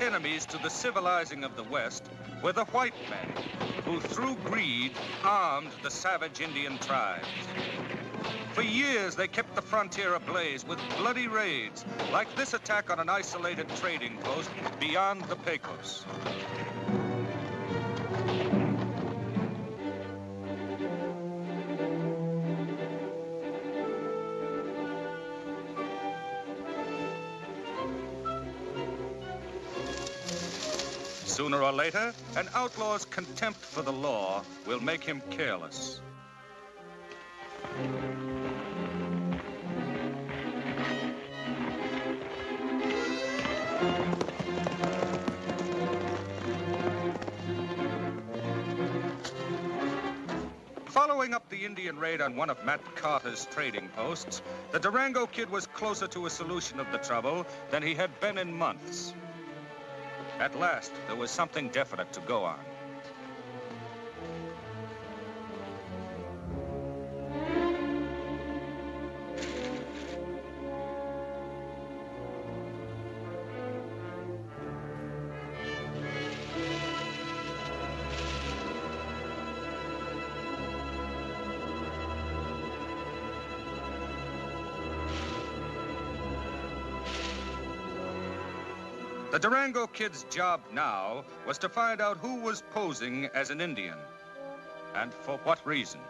enemies to the civilizing of the West were the white men, who through greed armed the savage Indian tribes. For years, they kept the frontier ablaze with bloody raids, like this attack on an isolated trading post beyond the Pecos. Sooner or later, an outlaw's contempt for the law will make him careless. Following up the Indian raid on one of Matt Carter's trading posts, the Durango Kid was closer to a solution of the trouble than he had been in months. At last, there was something definite to go on. The Durango Kid's job now was to find out who was posing as an Indian, and for what reason.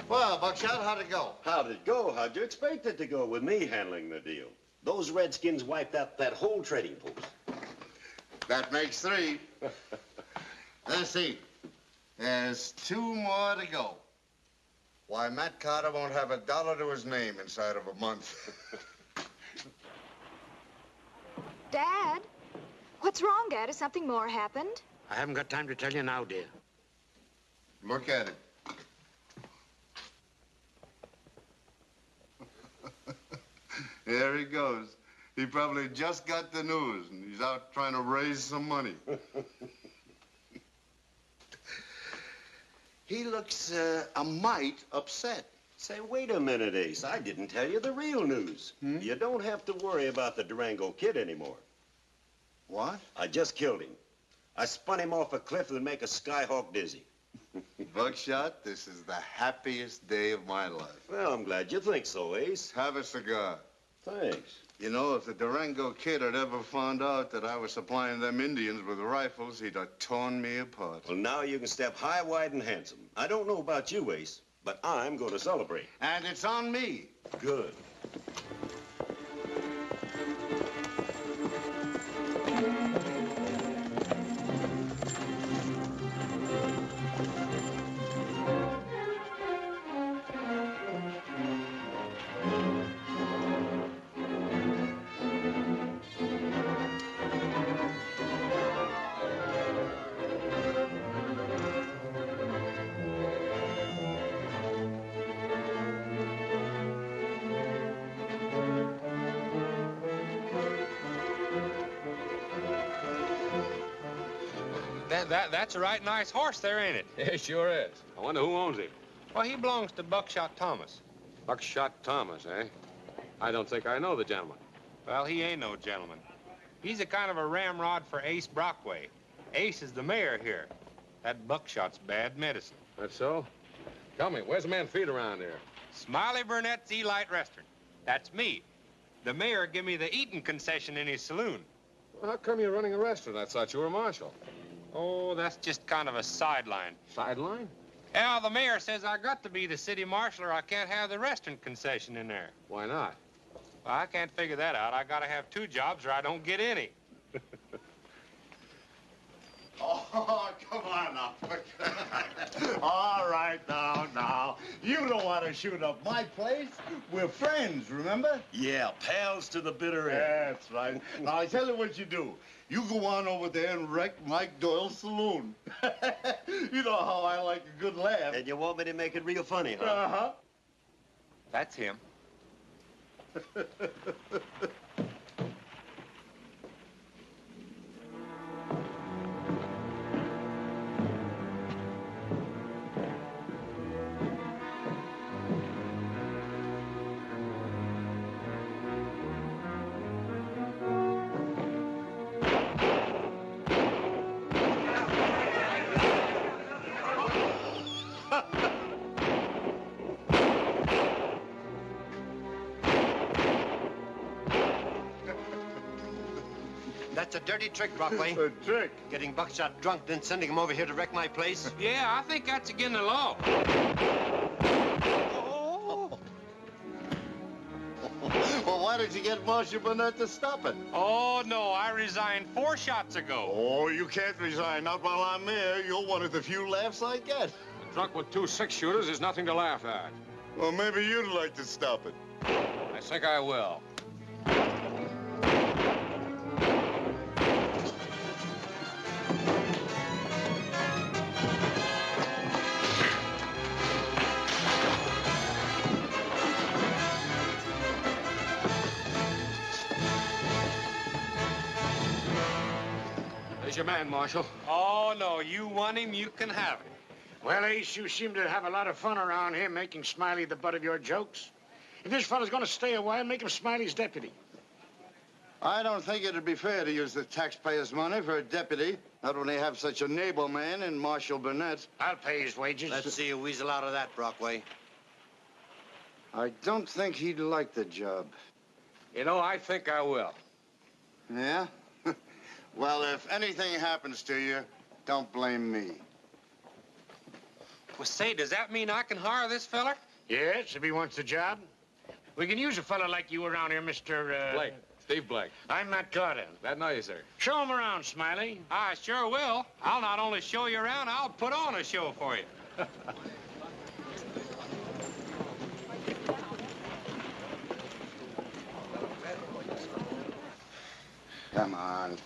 Well, Buckshot, how'd it go? How'd it go? How'd you expect it to go with me handling the deal? Those Redskins wiped out that whole trading post. That makes 3. Let's see. There's 2 more to go. Why, Matt Carter won't have $1 to his name inside of a month. Dad? What's wrong, Dad? Has something more happened? I haven't got time to tell you now, dear. Look at it. There he goes. He probably just got the news, and he's out trying to raise some money. He looks a mite upset. Say, wait a minute, Ace. I didn't tell you the real news. You don't have to worry about the Durango Kid anymore. What? I just killed him. I spun him off a cliff that'd make a skyhawk dizzy. Buckshot, this is the happiest day of my life. Well, I'm glad you think so, Ace. Have a cigar. Thanks. You know, if the Durango Kid had ever found out that I was supplying them Indians with rifles, he'd have torn me apart. Well, now you can step high, wide, and handsome. I don't know about you, Ace, but I'm going to celebrate. And it's on me. Good. That's a right nice horse there, ain't it? It sure is. I wonder who owns him. Well, he belongs to Buckshot Thomas. Buckshot Thomas, eh? I don't think I know the gentleman. Well, he ain't no gentleman. He's a kind of a ramrod for Ace Brockway. Ace is the mayor here. That Buckshot's bad medicine. That's so? Tell me, where's the man feed around here? Smiley Burnett's Elite Restaurant. That's me. The mayor give me the eating concession in his saloon. How come you're running a restaurant? I thought you were a marshal. Oh, that's just kind of a sideline. Sideline? Yeah, the mayor says I got to be the city marshal or I can't have the restaurant concession in there. Why not? Well, I can't figure that out. I gotta have 2 jobs or I don't get any. Oh, come on now. All right, now. You don't want to shoot up my place. We're friends, remember? Yeah, pals to the bitter end. That's right. Now, I tell you what you do. You go on over there and wreck Mike Doyle's saloon. You know how I like a good laugh. And you want me to make it real funny, huh? Uh-huh. That's him. That's a dirty trick, Brockway. A trick? Getting Buckshot drunk, then sending him over here to wreck my place. Yeah, I think that's against the law. Well, why did you get Marshal Burnette to stop it? Oh, no, I resigned 4 shots ago. Oh, you can't resign. Not while I'm there. You're one of the few laughs I get. A truck with 2 6-shooters is nothing to laugh at. Well, maybe you'd like to stop it. I think I will. There's your man, Marshal. Oh, no, you want him, you can have him. Well, Ace, you seem to have a lot of fun around here making Smiley the butt of your jokes. If this fella's going to stay a while, make him Smiley's deputy. I don't think it'd be fair to use the taxpayers' money for a deputy, not when they have such a naval man in Marshal Burnette. I'll pay his wages. Let's see you weasel out of that, Brockway. I don't think he'd like the job. You know, I think I will. Yeah? Well, if anything happens to you, don't blame me. Well, say, does that mean I can hire this feller? Yes, if he wants the job. We can use a fella like you around here, Mr. Blake. Steve Blake. I'm Matt Carter. Glad to know you, sir. Show him around, Smiley. I sure will. I'll not only show you around, I'll put on a show for you. Come on.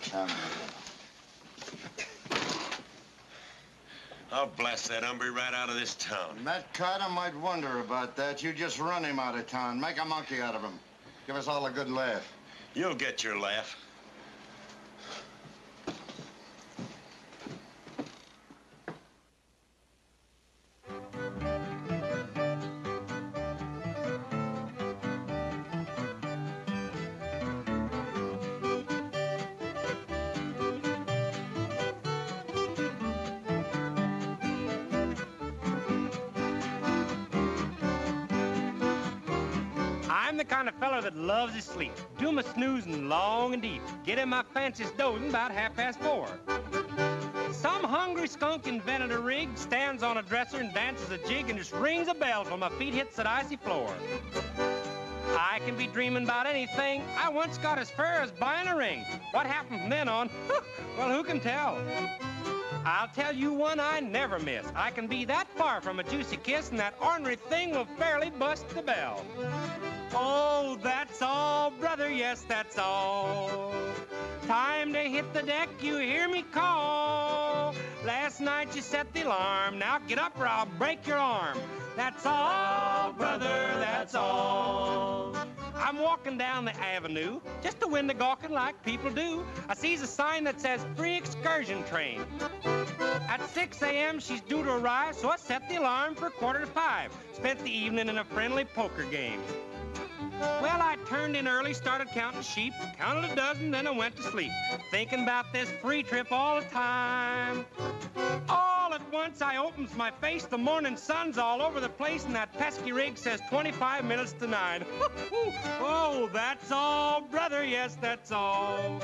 I'll blast that hombre right out of this town. Matt Carter might wonder about that. You just run him out of town. Make a monkey out of him. Give us all a good laugh. You'll get your laugh. I'm the kind of feller that loves his sleep. Do my snoozing long and deep. Get in my fanciest dozing about 4:30. Some hungry skunk invented a rig, stands on a dresser and dances a jig and just rings a bell till my feet hits that icy floor. I can be dreaming about anything. I once got as far as buying a ring. What happened from then on? Well, who can tell? I'll tell you one I never miss. I can be that far from a juicy kiss, and that ornery thing will fairly bust the bell. Oh, that's all, brother, yes, that's all. Time to hit the deck, you hear me call. Last night you set the alarm, now get up or I'll break your arm. That's all, brother, that's all. I'm walking down the avenue, just a window gawking like people do. I sees a sign that says free excursion train. At 6 a.m. she's due to arrive, so I set the alarm for 4:45. Spent the evening in a friendly poker game. Well, I turned in early, started counting sheep, counted a dozen, then I went to sleep, thinking about this free trip all the time. All at once once I opens my face, the morning sun's all over the place, and that pesky rig says 25 minutes to 9. Oh, that's all, brother, yes, that's all.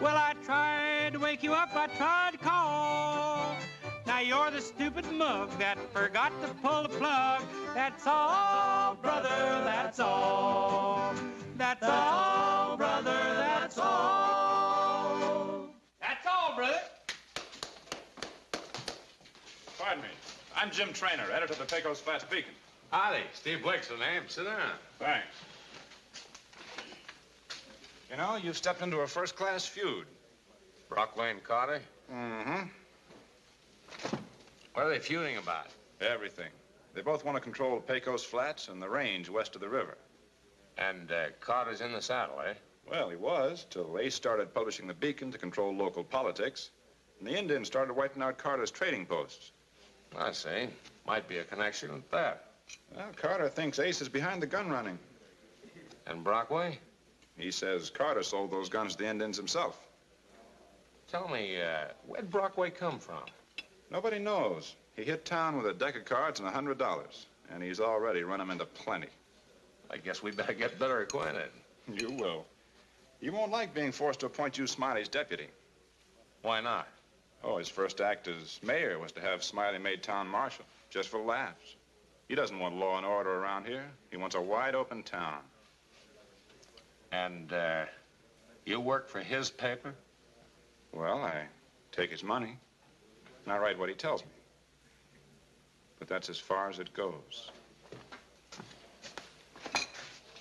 Well, I tried to wake you up, I tried to call. Now you're the stupid mug that forgot to pull the plug. That's all, brother, that's all. That's all, brother, that's all. That's all, brother. Pardon me. I'm Jim Trainer, editor of the Pecos Flats Beacon. Howdy. Steve Blake's the name. Sit down. Thanks. You know, you've stepped into a first-class feud. Brockway and Carter? Mm-hmm. What are they feuding about? Everything. They both want to control the Pecos Flats and the range west of the river. And Carter's in the saddle, eh? Well, he was, till Ace started publishing the Beacon to control local politics. And the Indians started wiping out Carter's trading posts. I see. Might be a connection with that. Well, Carter thinks Ace is behind the gun running. And Brockway? He says Carter sold those guns to the Indians himself. Tell me, where'd Brockway come from? Nobody knows. He hit town with a deck of cards and $100. And he's already run him into plenty. I guess we better get better acquainted. You will. You won't like being forced to appoint you Smiley's deputy. Why not? Oh, his first act as mayor was to have Smiley made town marshal, just for laughs. He doesn't want law and order around here. He wants a wide-open town. And, you work for his paper? Well, I take his money, and I write what he tells me. But that's as far as it goes.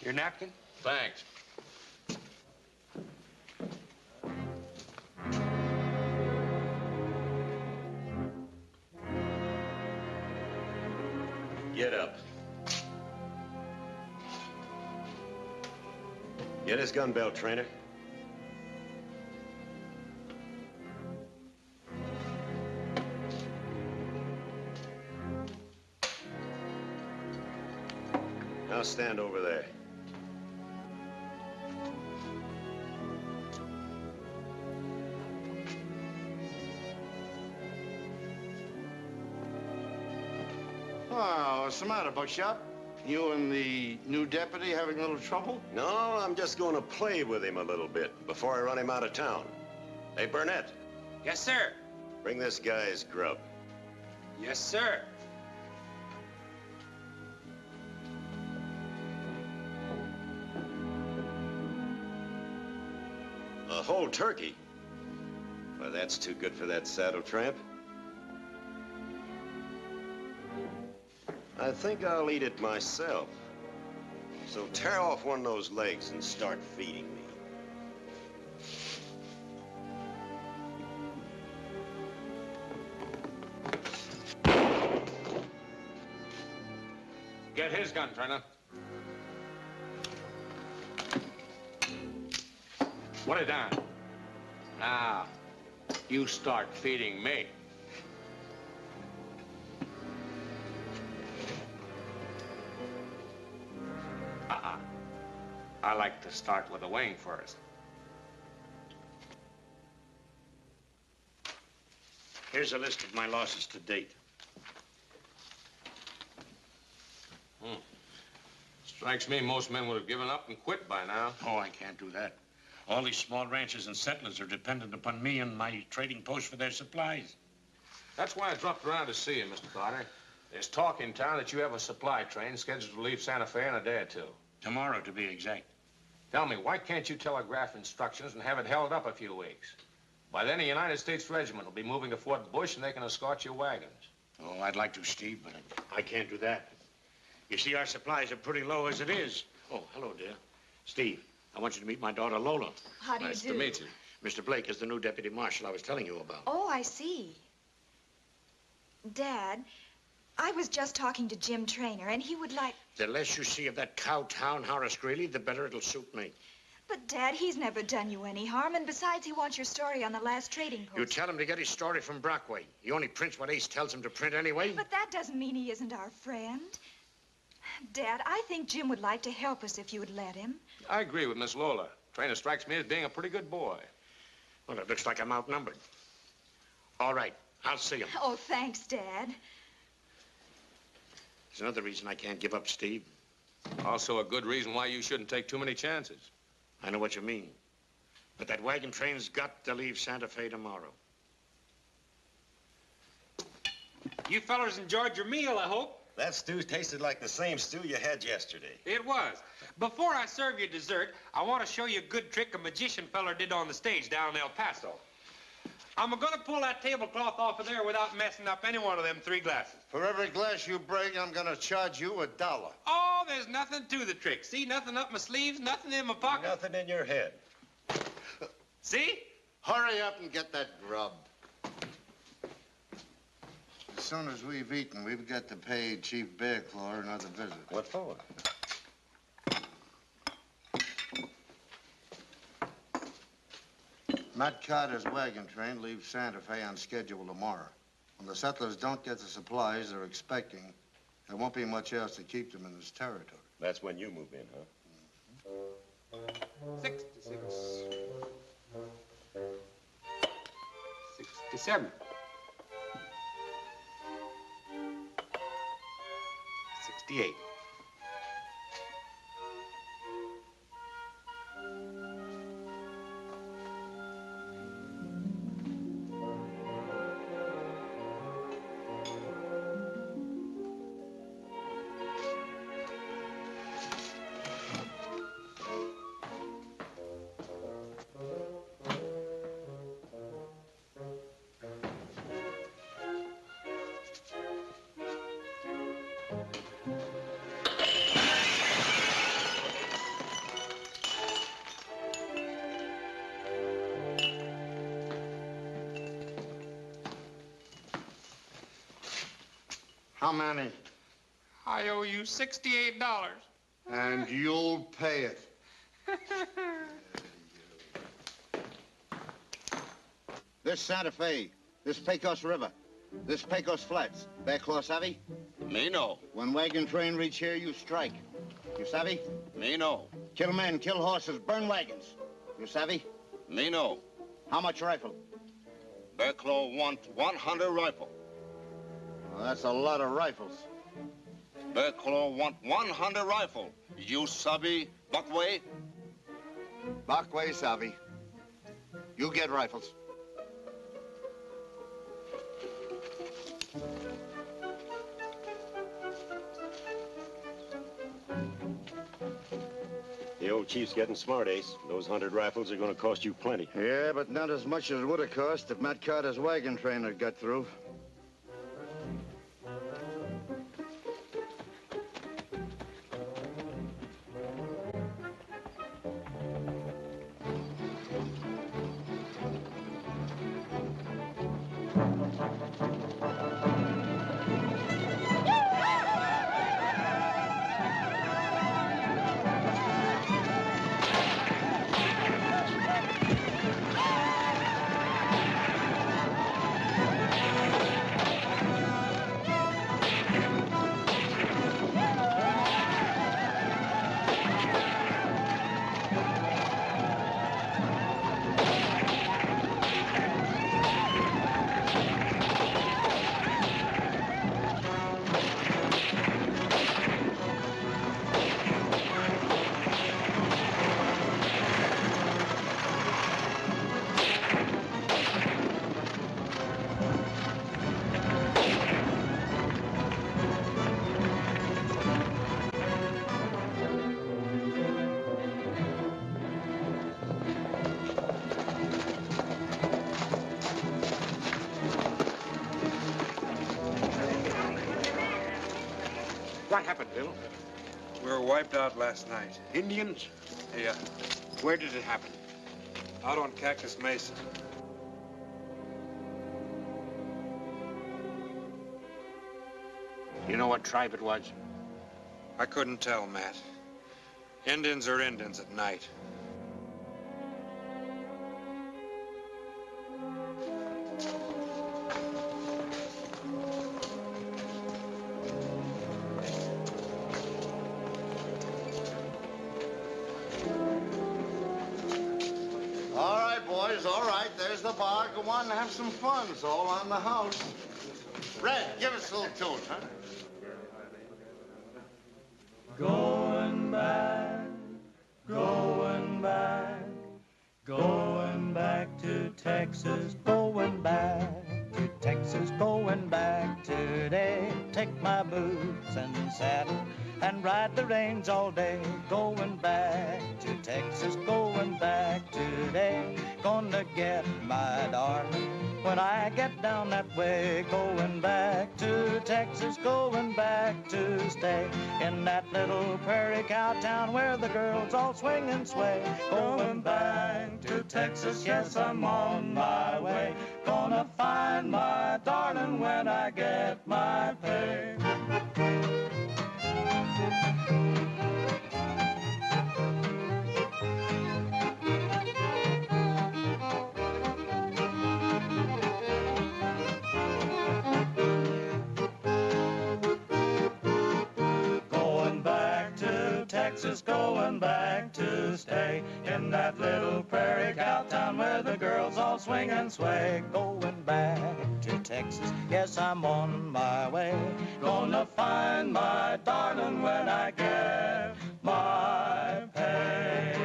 Your napkin? Thanks. Get up. Get his gun belt, Trainer. Now stand over there. Oh, what's the matter, Buckshot? You and the new deputy having a little trouble? No, I'm just going to play with him a little bit before I run him out of town. Hey, Burnette, Yes, sir. bring this guy's grub. Yes, sir. A whole turkey? Well, that's too good for that saddle tramp. I think I'll eat it myself. So tear off one of those legs and start feeding me. Get his gun, Trainer. Put it down. Now, you start feeding me. I like to start with the wing first. Here's a list of my losses to date. Strikes me most men would have given up and quit by now. Oh, I can't do that. All these small ranches and settlers are dependent upon me and my trading post for their supplies. That's why I dropped around to see you, Mr. Carter. There's talk in town that you have a supply train scheduled to leave Santa Fe in a day or two. Tomorrow, to be exact. Tell me, why can't you telegraph instructions and have it held up a few weeks? By then, a United States regiment will be moving to Fort Bush, and they can escort your wagons. Oh, I'd like to, Steve, but I can't do that. You see, our supplies are pretty low as it is. Oh, hello, dear. Steve, I want you to meet my daughter, Lola. How do you do? Nice to meet you. Mr. Blake is the new deputy marshal I was telling you about. Oh, I see. Dad, I was just talking to Jim Trainer, and he would like... The less you see of that cow town Horace Greeley, the better it'll suit me. But, Dad, he's never done you any harm, and besides, he wants your story on the last trading post. You tell him to get his story from Brockway. He only prints what Ace tells him to print anyway. But that doesn't mean he isn't our friend. Dad, I think Jim would like to help us if you would let him. I agree with Miss Lola. Trainer strikes me as being a pretty good boy. Well, it looks like I'm outnumbered. All right, I'll see him. Oh, thanks, Dad. There's another reason I can't give up, Steve. Also a good reason why you shouldn't take too many chances. I know what you mean. But that wagon train's got to leave Santa Fe tomorrow. You fellas enjoyed your meal, I hope. That stew tasted like the same stew you had yesterday. It was. Before I serve you dessert, I want to show you a good trick a magician feller did on the stage down in El Paso. I'm gonna pull that tablecloth off of there without messing up any one of them 3 glasses. For every glass you break, I'm gonna charge you $1. Oh, there's nothing to the trick. See, nothing up my sleeves, nothing in my pocket. Nothing in your head. See? Hurry up and get that grub. As soon as we've eaten, we've got to pay Chief Bearclaw another visit. What for? Matt Carter's wagon train leaves Santa Fe on schedule tomorrow. When the settlers don't get the supplies they're expecting, there won't be much else to keep them in this territory. That's when you move in, huh? 66. 67. 68. How many? I owe you $68. And you'll pay it. This Santa Fe, this Pecos River, this Pecos Flats. Bearclaw, savvy? Me no. When wagon train reach here, you strike. You savvy? Me no. Kill men, kill horses, burn wagons. You savvy? Me no. How much rifle? Bearclaw want 100 rifle. Well, that's a lot of rifles. Bearclaw want 100 rifle. You sabi, Buckway? Backway, savvy. You get rifles. The old chief's getting smart, Ace. Those 100 rifles are going to cost you plenty. Yeah, but not as much as it would have cost if Matt Carter's wagon train had got through. What happened, Bill? We were wiped out last night. Indians? Yeah, Where did it happen? out on Cactus Mesa. You know what tribe it was? I couldn't tell, Matt. Indians are Indians at night. All right, boys, all right. There's the bar, go on and have some fun. It's all on the house. Red, give us a little tune, huh? Going back, going back, going back to Texas, going back to Texas, going back today. Take my boots and saddle and ride the range all day. Going back to Texas, going back today. Gonna get my darling when I get down that way. Going back to Texas, going back to stay in that little prairie cow town where the girls all swing and sway. Going back to Texas, yes, I'm on my way. Gonna find my darling when I get my pay. Texas, going back to stay in that little prairie cow town where the girls all swing and sway. Going back to Texas, yes, I'm on my way. Gonna find my darling when I get my pay.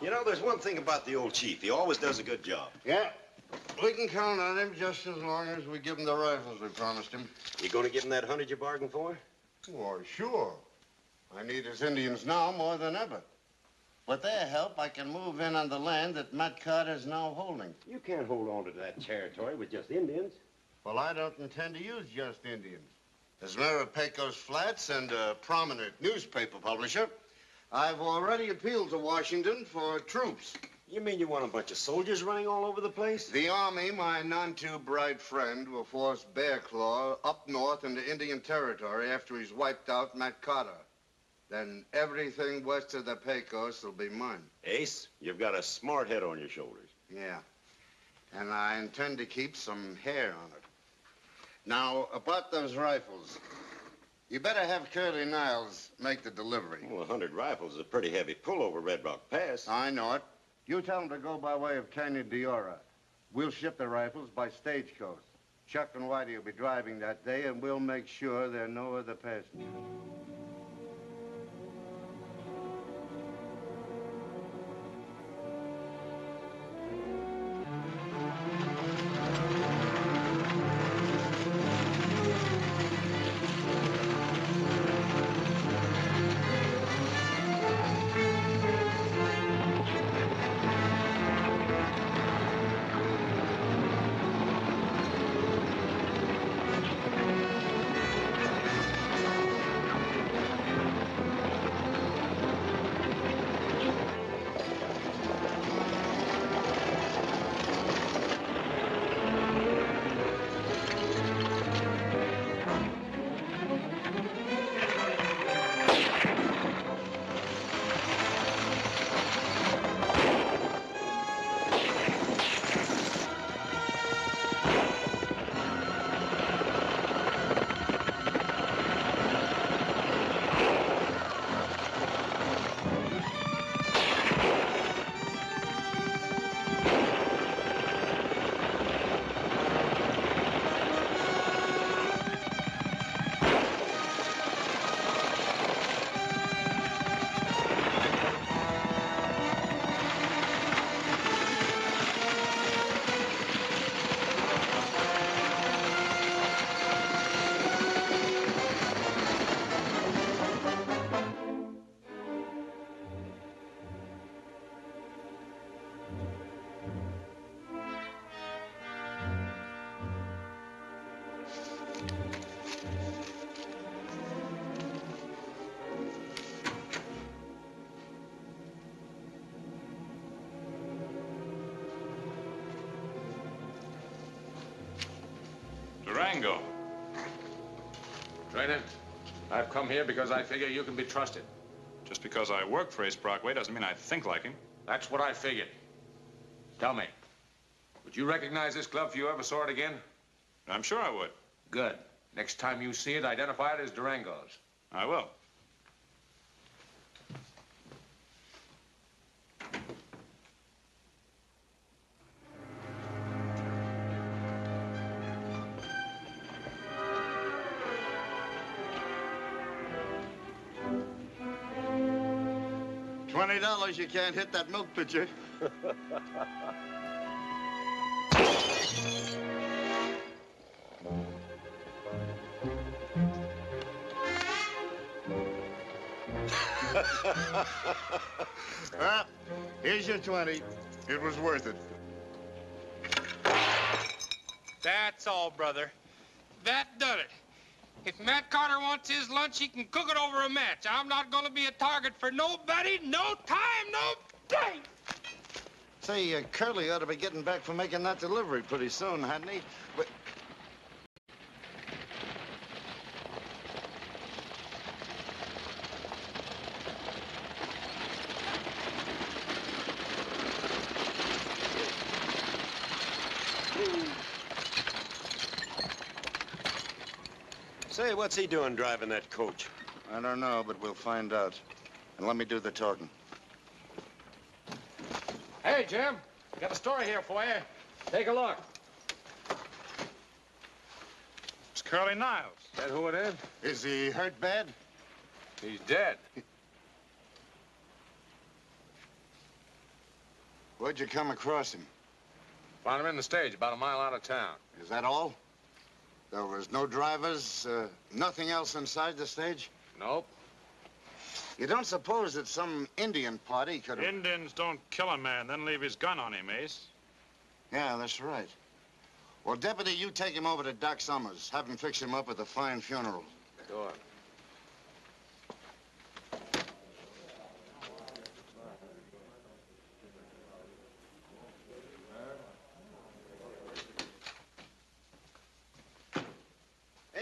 You know, there's one thing about the old chief. He always does a good job. Yeah, we can count on him just as long as we give him the rifles we promised him. You gonna give him that 100 you bargained for? Why, sure. I need his Indians now more than ever. With their help, I can move in on the land that Matt Carter's now holding. You can't hold on to that territory with just Indians. Well, I don't intend to use just Indians. As mayor of Pecos Flats and a prominent newspaper publisher, I've already appealed to Washington for troops. You mean you want a bunch of soldiers running all over the place? The Army, my none-too-bright friend, will force Bear Claw up north into Indian territory after he's wiped out Matt Carter. Then everything west of the Pecos will be mine. Ace, you've got a smart head on your shoulders. Yeah, and I intend to keep some hair on it. Now, about those rifles. You better have Curly Niles make the delivery. Well, 100 rifles is a pretty heavy pull over Red Rock Pass. I know it. You tell them to go by way of Canyon Diora. We'll ship the rifles by stagecoach. Chuck and Whitey will be driving that day, and we'll make sure there are no other passengers. Durango. Trainer, I've come here because I figure you can be trusted. Just because I work for Ace Brockway doesn't mean I think like him. That's what I figured. Tell me, would you recognize this glove if you ever saw it again? I'm sure I would. Good. Next time you see it, identify it as Durango's. I will. $20, you can't hit that milk pitcher. Well, here's your 20. It was worth it. That's all, brother. That done it. If Matt Carter wants his lunch, he can cook it over a match. I'm not going to be a target for nobody, no time, no day. Say, Curly ought to be getting back from making that delivery pretty soon, hadn't he? But... Say, what's he doing driving that coach? I don't know, but we'll find out. And let me do the talking. Hey, Jim. Got a story here for you. Take a look. It's Curly Niles. Is that who it is? Is he hurt bad? He's dead. Where'd you come across him? Found him in the stage about a mile out of town. Is that all? There was no drivers, nothing else inside the stage? Nope. You don't suppose that some Indian party could have... Indians don't kill a man, then leave his gun on him, Ace. Yeah, that's right. Well, Deputy, you take him over to Doc Summers. Have him fix him up with a fine funeral. Go on.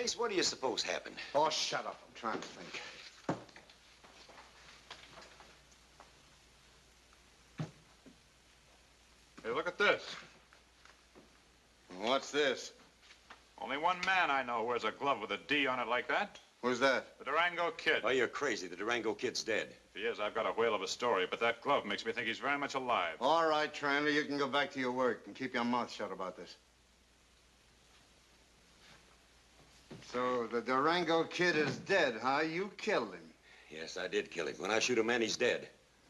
Ace, what do you suppose happened? Oh, shut up. I'm trying to think. Hey, look at this. What's this? Only one man I know wears a glove with a D on it like that. Who's that? The Durango Kid. Oh, you're crazy. The Durango Kid's dead. If he is, I've got a whale of a story, but that glove makes me think he's very much alive. All right, Trainer, you can go back to your work and keep your mouth shut about this. So the Durango Kid is dead, huh? You killed him. Yes, I did kill him. When I shoot a man, he's dead.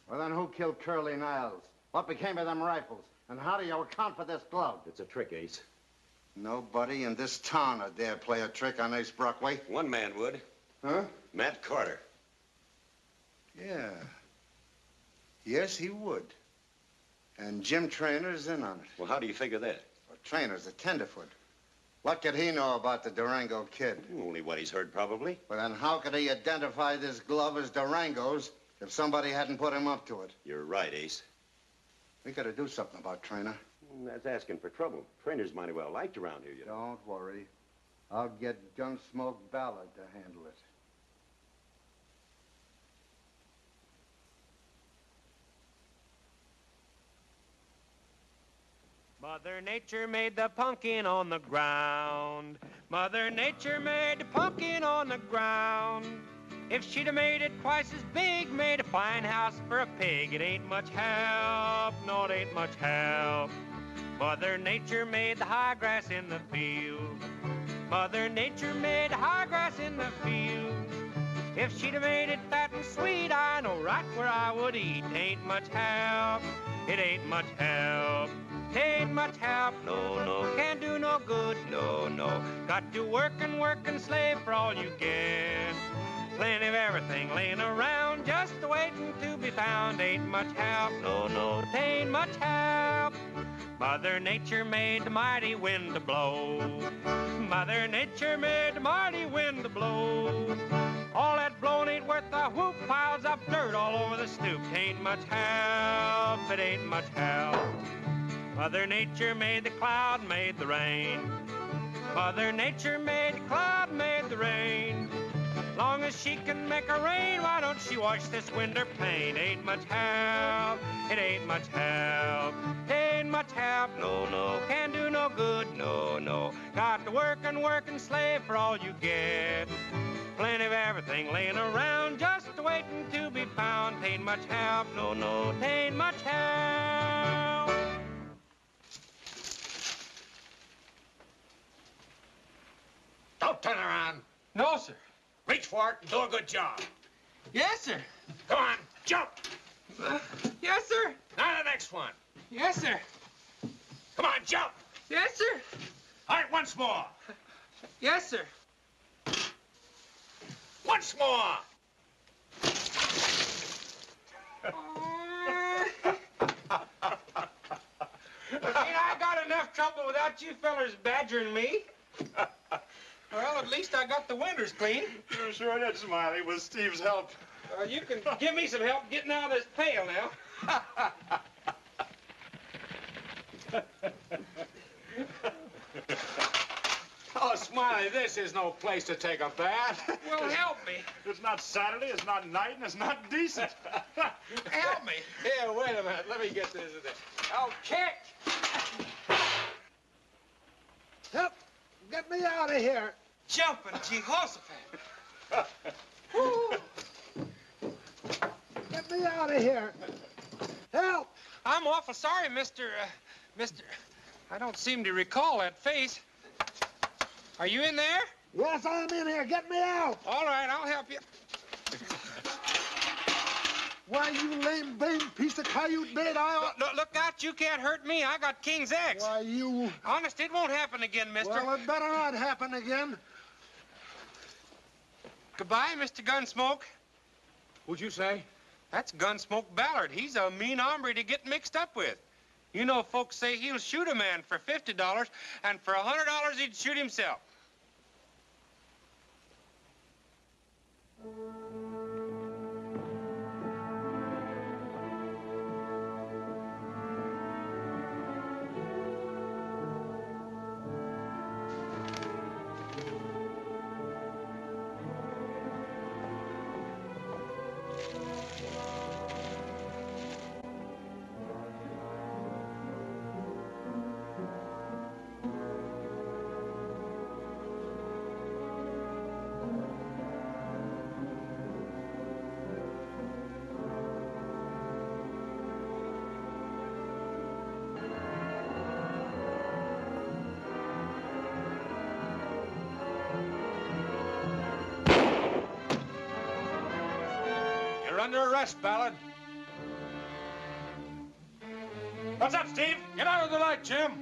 Well, then who killed Curly Niles? What became of them rifles? And how do you account for this glove? It's a trick, Ace. Nobody in this town would dare play a trick on Ace Brockway. One man would. Huh? Matt Carter. Yeah. Yes, he would. And Jim Trainor's in on it. Well, how do you figure that? Well, Trainor's a tenderfoot. What could he know about the Durango Kid? Only what he's heard, probably. Well, then how could he identify this glove as Durango's if somebody hadn't put him up to it? You're right, Ace. We gotta do something about Trainer. That's asking for trouble. Trainer's mighty well liked around here, you know. Don't worry. I'll get Gunsmoke Ballard to handle it. Mother Nature made the pumpkin on the ground. Mother Nature made the pumpkin on the ground. If she'd have made it twice as big, made a fine house for a pig, it ain't much help, no, it ain't much help. Mother Nature made the high grass in the field. Mother Nature made the high grass in the field. If she'd have made it fat and sweet, I know right where I would eat. Ain't much help, it ain't much help. Ain't much help, no, no, can't do no good, no, no. Got to work and slave for all you get. Plenty of everything laying around, just waiting to be found. Ain't much help, no, no, ain't much help. Mother Nature made the mighty wind to blow. Mother Nature made the mighty wind to blow. All that blowing ain't worth a whoop, piles of dirt all over the stoop. Ain't much help, it ain't much help. Mother Nature made the cloud, made the rain. Mother Nature made the cloud, made the rain. Long as she can make a rain, why don't she wash this winter pane? Ain't much help, it ain't much help. Ain't ain't much help, no, no. Can't do no good, no, no. Got to work and slave for all you get. Plenty of everything laying around, just waiting to be found. Tain't much help, no, no, tain't much help. Don't turn around. No, sir. Reach for it and do a good job. Yes, sir. Come on, jump. Yes, sir. Now the next one. Yes, sir. Come on, jump. Yes, sir. All right, once more. Yes, sir. Once more. Ain't I got enough trouble without you fellers badgering me? Well, at least I got the winters clean. You sure did, Smiley, with Steve's help. You can give me some help getting out of this pail now. Oh, Smiley, this is no place to take a bath. Well, help me. It's not Saturday, it's not night, and it's not decent. Help me. Here, wait a minute. Let me get this. I'll kick. Help! Get me out of here! Jumping Jehoshaphat. Get me out of here! Help! I'm awful sorry, Mr. I don't seem to recall that face. Are you in there? Yes, I'm in here. Get me out! All right, I'll help you. Why, you lame, bang piece of coyote bait, Look out, you can't hurt me. I got King's X. Why, you... Honest, it won't happen again, mister. Well, it better not happen again. Goodbye, Mr. Gunsmoke. Who'd you say? That's Gunsmoke Ballard. He's a mean hombre to get mixed up with. You know, folks say he'll shoot a man for $50, and for $100 he'd shoot himself. You're under arrest, Ballard. What's up, Steve? Get out of the light, Jim.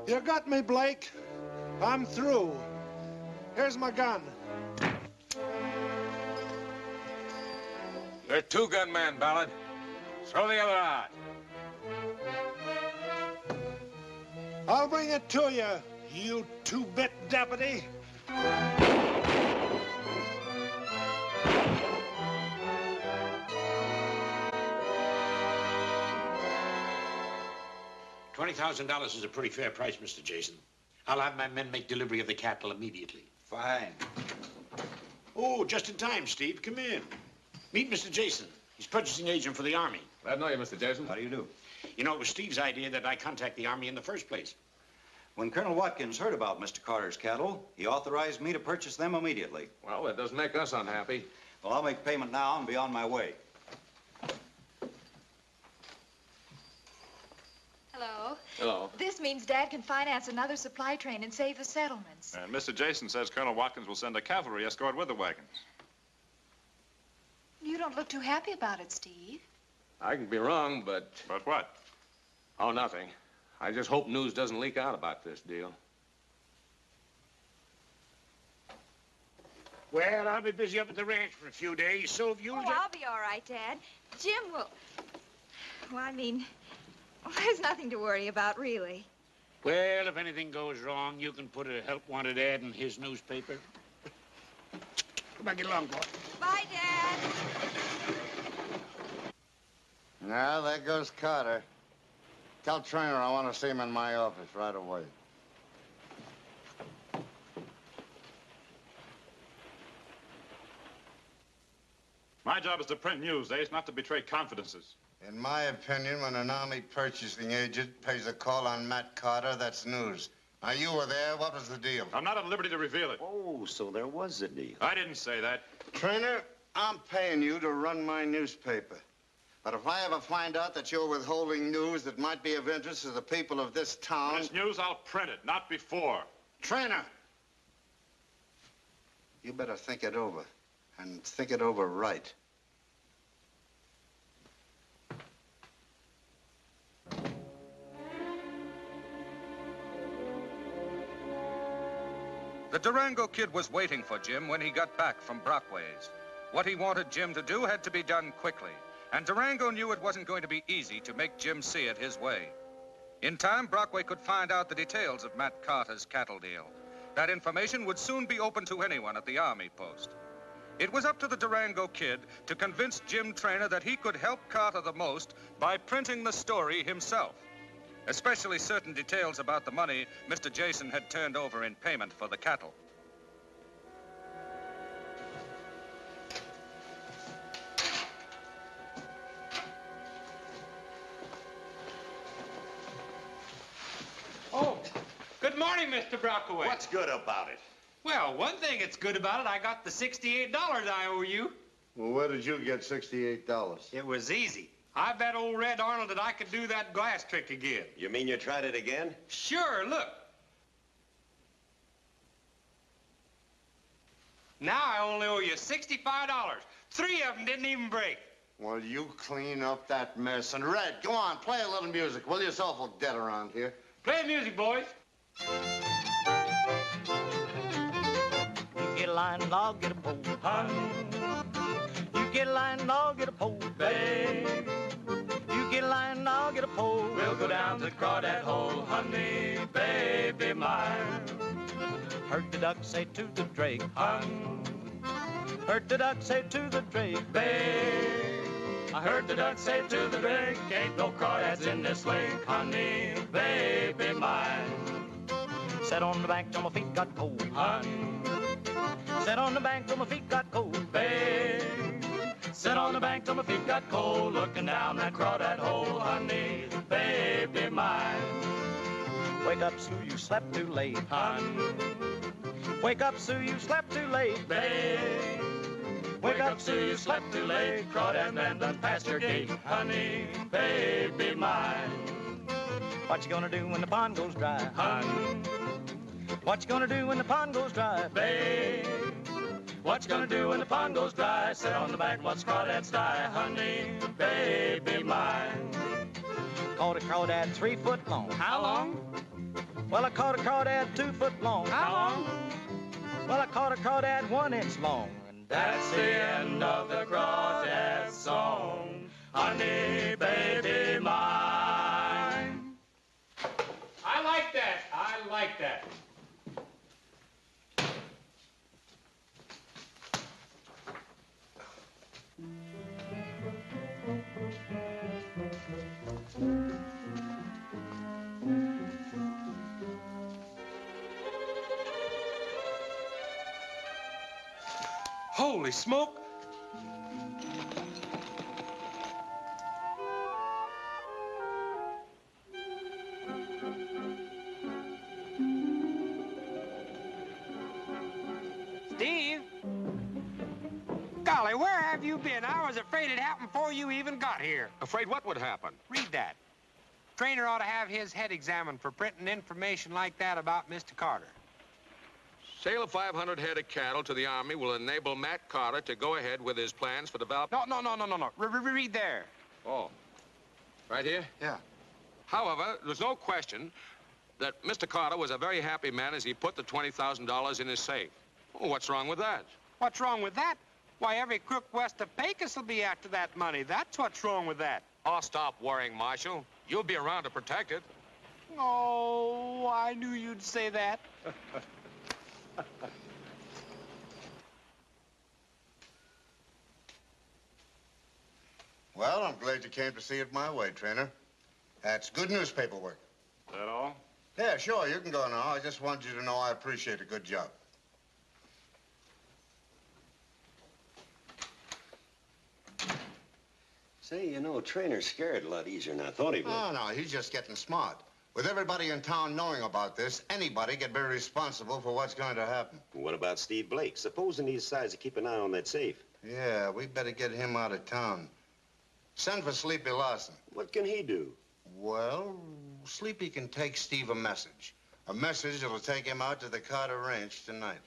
You got me, Blake. I'm through. Here's my gun. You're two-gun man, Ballard. Throw the other out. I'll bring it to you, you two-bit deputy. $20,000 is a pretty fair price, Mr. Jason. I'll have my men make delivery of the cattle immediately. Fine. Oh, just in time, Steve. Come in. Meet Mr. Jason. He's purchasing agent for the Army. Glad to know you, Mr. Jason. How do you do? You know, it was Steve's idea that I contact the Army in the first place. When Colonel Watkins heard about Mr. Carter's cattle, he authorized me to purchase them immediately. Well, that doesn't make us unhappy. Well, I'll make payment now and be on my way. Hello. Hello. This means Dad can finance another supply train and save the settlements. And Mr. Jason says Colonel Watkins will send a cavalry escort with the wagons. You don't look too happy about it, Steve. I can be wrong, but... But what? Oh, nothing. I just hope news doesn't leak out about this deal. Well, I'll be busy up at the ranch for a few days, so if you'll Oh, I'll be all right, Dad. Jim will... Well, I mean, there's nothing to worry about, really. Well, if anything goes wrong, you can put a help-wanted ad in his newspaper. Come on, get along, boy. Bye, Dad. Now, there goes Carter. Tell Trainer I want to see him in my office right away. My job is to print news, Ace, not to betray confidences. In my opinion, when an army purchasing agent pays a call on Matt Carter, that's news. Now, you were there. What was the deal? I'm not at liberty to reveal it. Oh, so there was a deal. I didn't say that. Trainer, I'm paying you to run my newspaper. But if I ever find out that you're withholding news that might be of interest to the people of this town... When it's news, I'll print it, not before. Trainer! You better think it over, and think it over right. The Durango Kid was waiting for Jim when he got back from Brockway's. What he wanted Jim to do had to be done quickly, and Durango knew it wasn't going to be easy to make Jim see it his way. In time, Brockway could find out the details of Matt Carter's cattle deal. That information would soon be open to anyone at the Army post. It was up to the Durango Kid to convince Jim Trainer that he could help Carter the most by printing the story himself, especially certain details about the money Mr. Jason had turned over in payment for the cattle. Oh, good morning, Mr. Brockway. What's good about it? Well, one thing that's good about it, I got the $68 I owe you. Well, where did you get $68? It was easy. I bet old Red Arnold that I could do that glass trick again. You mean you tried it again? Sure, look. Now I only owe you $65. 3 of them didn't even break. Well, you clean up that mess. And Red, go on, play a little music, will you? It's awful dead around here. Play the music, boys. You get a line and I'll get a pole, hun. You get a line and I'll get a pole, babe. You get a line and I'll get a pole. We'll go down to the crawdad hole, honey, baby mine. Heard the duck say to the drake, hun. Heard the duck say to the drake, babe. I heard the duck say to the drake, ain't no crawdads in this lake, honey, baby mine. Sat on the bank till my feet got cold, hun. Sat on the bank till my feet got cold, babe. Sat on the bank till my feet got cold, looking down that crawdad hole, honey, baby mine. Wake up, Sue, you slept too late, hun. Wake up, Sue, you slept too late, babe. Wake up, Sue, you slept too late. Crawdad man done past your gate, honey, baby mine. What you gonna do when the pond goes dry, hun? What you gonna do when the pond goes dry, babe? What you gonna do when the pond goes dry? Sit on the bank, watch crawdads die, honey, baby mine. Caught a crawdad 3 foot long. How long? Well, I caught a crawdad 2 foot long. How long? Well, I caught a crawdad 1 inch long. And that's the end of the crawdad song, honey, baby mine. I like that. I like that. Holy smoke! Steve? Golly, where have you been? I was afraid it happened before you even got here. Afraid what would happen? Read that. Trainer ought to have his head examined for printing information like that about Mr. Carter. Sale of 500 head of cattle to the Army will enable Matt Carter to go ahead with his plans for developing... No. Read there. Oh. Right here? Yeah. However, there's no question that Mr. Carter was a very happy man as he put the $20,000 in his safe. Oh, what's wrong with that? What's wrong with that? Why, every crook west of Pecos will be after that money. That's what's wrong with that. Oh, stop worrying, Marshal. You'll be around to protect it. Oh, I knew you'd say that. Well, I'm glad you came to see it my way, Trainer. That's good newspaper work. That all? Yeah, sure, you can go now. I just wanted you to know I appreciate a good job. Say, you know, Trainer's scared a lot easier than I thought he would. Oh, no, he's just getting smart. With everybody in town knowing about this, anybody can be responsible for what's going to happen. What about Steve Blake? Supposing he decides to keep an eye on that safe. Yeah, we better get him out of town. Send for Sleepy Larson. What can he do? Well, Sleepy can take Steve a message. A message that'll take him out to the Carter Ranch tonight.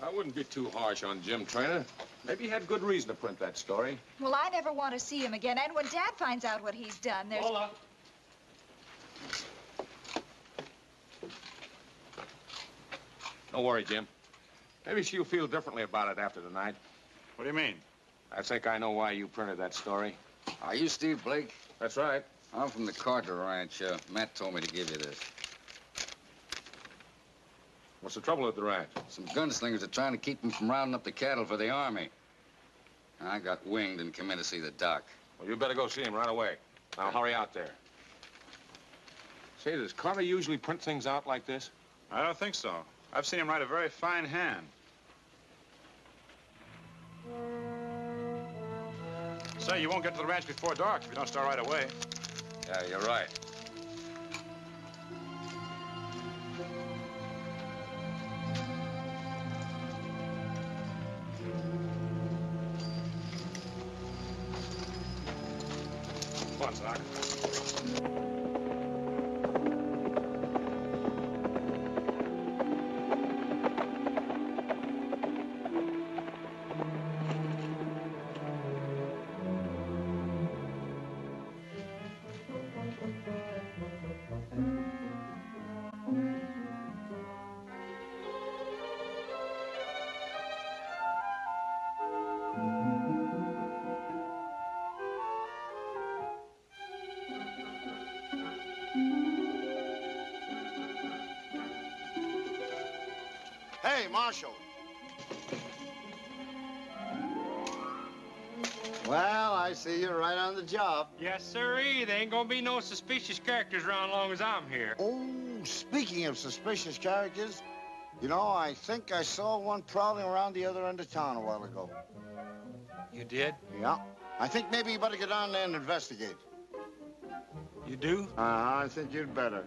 I wouldn't be too harsh on Jim, Trainer. Maybe he had good reason to print that story. Well, I never want to see him again. And when Dad finds out what he's done, there's... Hold on. Don't worry, Jim. Maybe she'll feel differently about it after tonight. What do you mean? I think I know why you printed that story. Are you Steve Blake? That's right. I'm from the Carter Ranch. Matt told me to give you this. What's the trouble at the ranch? Some gunslingers are trying to keep him from rounding up the cattle for the Army. I got winged and came in to see the doc. Well, you better go see him right away. Now, hurry out there. Say, does Carter usually print things out like this? I don't think so. I've seen him write a very fine hand. Say, you won't get to the ranch before dark if you don't start right away. Yeah, you're right. Come on, Doc. Hey, Marshal. Well, I see you're right on the job. Yes, sirree. There ain't gonna be no suspicious characters around long as I'm here. Oh, speaking of suspicious characters, you know, I think I saw one prowling around the other end of town a while ago. You did? Yeah. I think maybe you better get down there and investigate. You do? I think you'd better.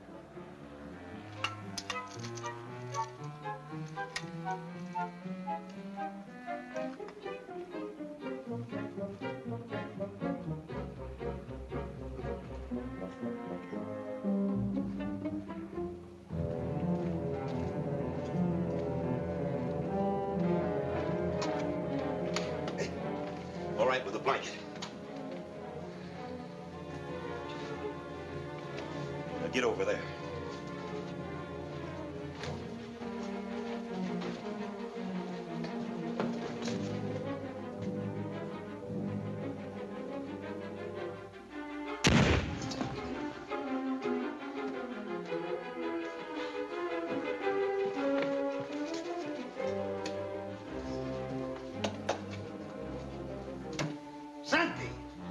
All right, with a blanket. Now get over there.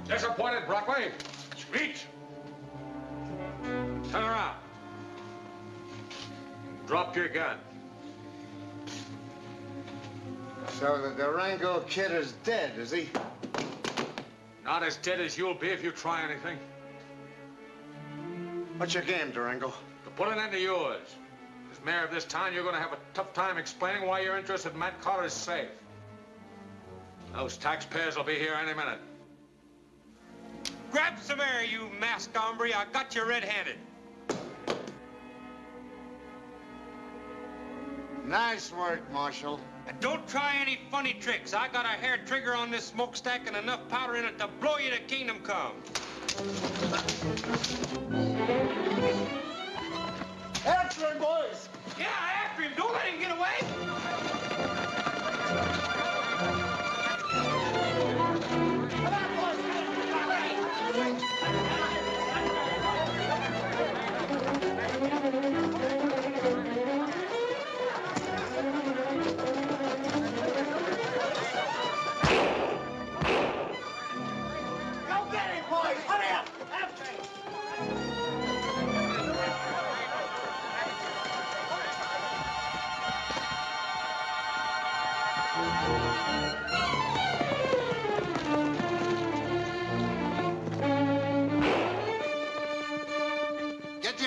Disappointed, Brockway? Screech! Turn around. Drop your gun. So the Durango Kid is dead, is he? Not as dead as you'll be if you try anything. What's your game, Durango? To put an end to yours. As mayor of this town, you're going to have a tough time explaining why you're interested in Matt Carter's safe. Those taxpayers will be here any minute. Grab some air, you masked hombre. I got you red-handed. Nice work, Marshal. And don't try any funny tricks. I got a hair trigger on this smokestack and enough powder in it to blow you to kingdom come. After him, boys! Yeah, after him. Don't let him get away.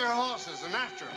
your horses and after them.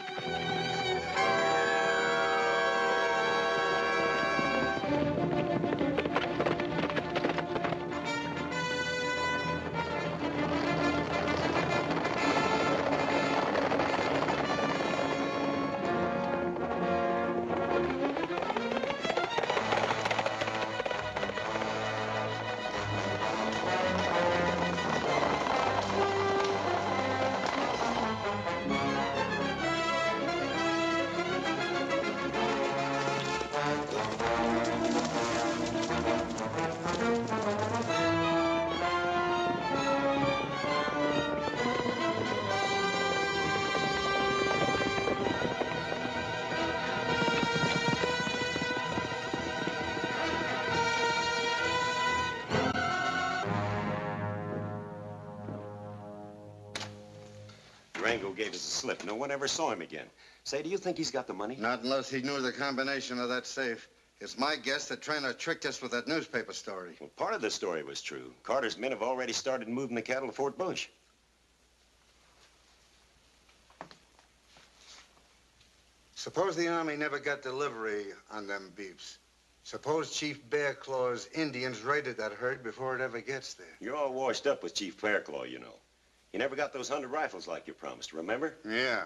Durango gave us a slip. No one ever saw him again. Say, do you think he's got the money? Not unless he knew the combination of that safe. It's my guess that Trainer tricked us with that newspaper story. Well, part of the story was true. Carter's men have already started moving the cattle to Fort Bush. Suppose the Army never got delivery on them beeps. Suppose Chief Bear Claw's Indians raided that herd before it ever gets there. You're all washed up with Chief Bear Claw, you know. You never got those 100 rifles like you promised, remember? Yeah,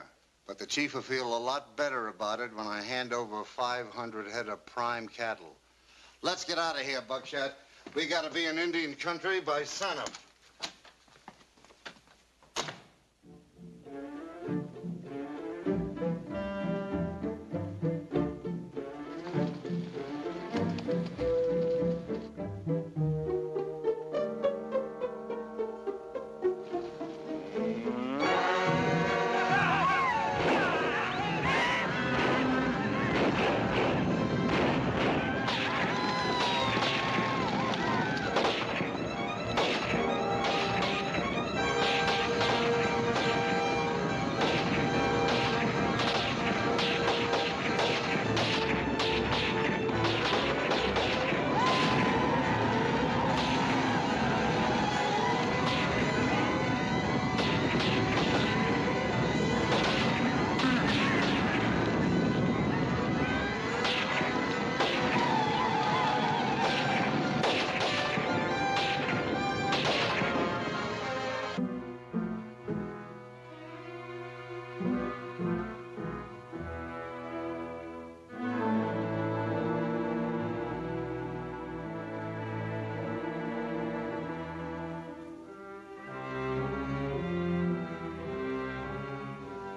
but the chief will feel a lot better about it when I hand over 500 head of prime cattle. Let's get out of here, Buckshot. We gotta be in Indian country by sunup.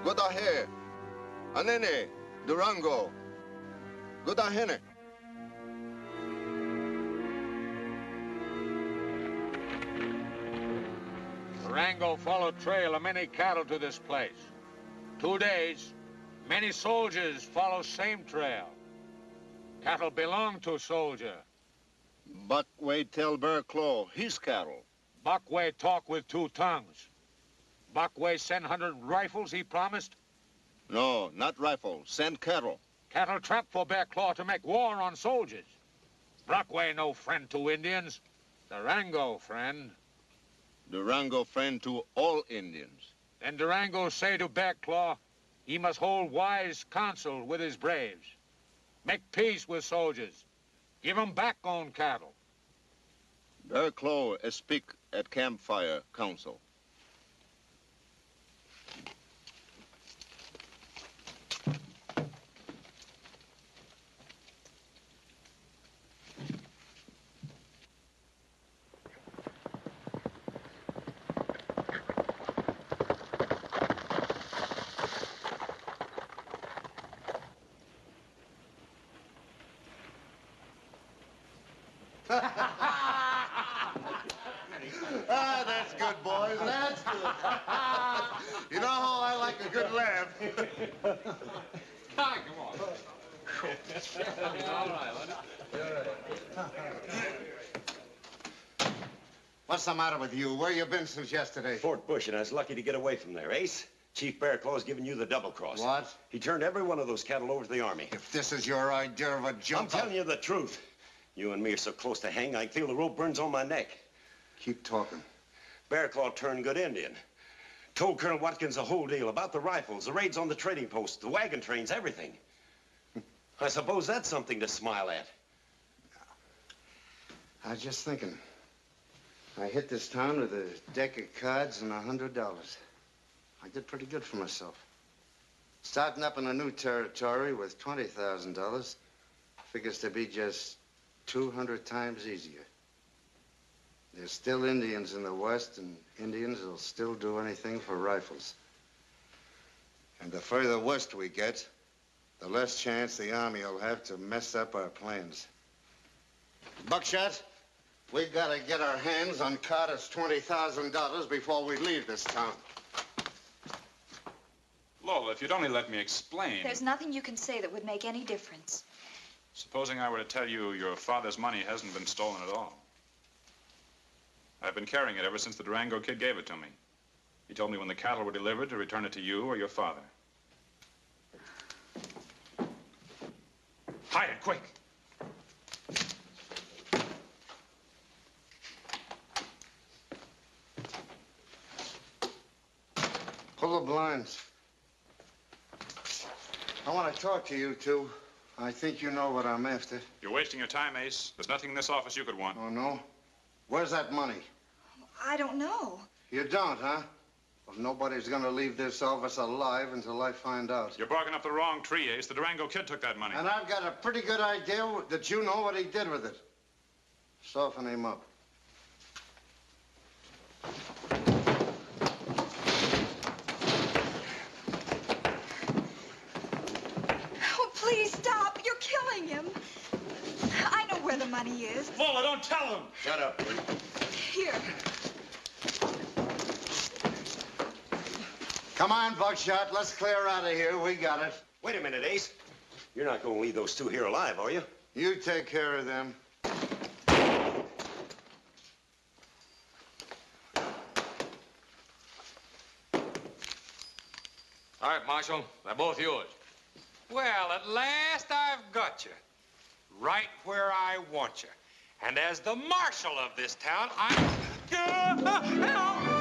Godahe, Anene, Durango, Godahene. Durango followed trail of many cattle to this place. 2 days, many soldiers follow same trail. Cattle belong to soldier. Buckway tell Bear Claw his cattle. Buckway talk with 2 tongues. Buckway send 100 rifles he promised? No, not rifle. Send cattle. Cattle trap for Bear Claw to make war on soldiers. Buckway no friend to Indians. Durango friend. Durango friend to all Indians. Then Durango say to Bear Claw, he must hold wise counsel with his braves. Make peace with soldiers. Give 'em back on cattle. Bear Claw speak at campfire council. That's good, boys. That's good. You know how I like a good laugh. Come on. All right, What's the matter with you? Where you been since yesterday? Fort Bush, and I was lucky to get away from there. Ace, Chief Bear Claw's giving you the double cross. What? He turned every one of those cattle over to the Army. If this is your idea of a jump... I'm telling you the truth. You and me are so close to hang, I feel the rope burns on my neck. Keep talking. Bear Claw turned good Indian. Told Colonel Watkins the whole deal about the rifles, the raids on the trading posts, the wagon trains, everything. I suppose that's something to smile at. I was just thinking. I hit this town with a deck of cards and $100. I did pretty good for myself. Starting up in a new territory with $20,000 figures to be just 200 times easier. There's still Indians in the West, and Indians will still do anything for rifles. And the further west we get, the less chance the Army will have to mess up our plans. Buckshot, we gotta get our hands on Carter's $20,000 before we leave this town. Lola, if you'd only let me explain. There's nothing you can say that would make any difference. Supposing I were to tell you your father's money hasn't been stolen at all. I've been carrying it ever since the Durango Kid gave it to me. He told me when the cattle were delivered to return it to you or your father. Hide it, quick. Pull the blinds. I want to talk to you two. I think you know what I'm after. You're wasting your time, Ace. There's nothing in this office you could want. Oh, no? Where's that money? I don't know. You don't, huh? Well, nobody's gonna leave this office alive until I find out. You're barking up the wrong tree, Ace. The Durango Kid took that money. And I've got a pretty good idea that you know what he did with it. Soften him up. Oh, please stop. You're killing him. I know where the money is. Lola, don't tell him. Shut up. Here. Come on, Buckshot. Let's clear out of here. We got it. Wait a minute, Ace. You're not going to leave those two here alive, are you? You take care of them. All right, Marshal, they're both yours. Well, at last I've got you. Right where I want you. And as the marshal of this town, I'm... Help!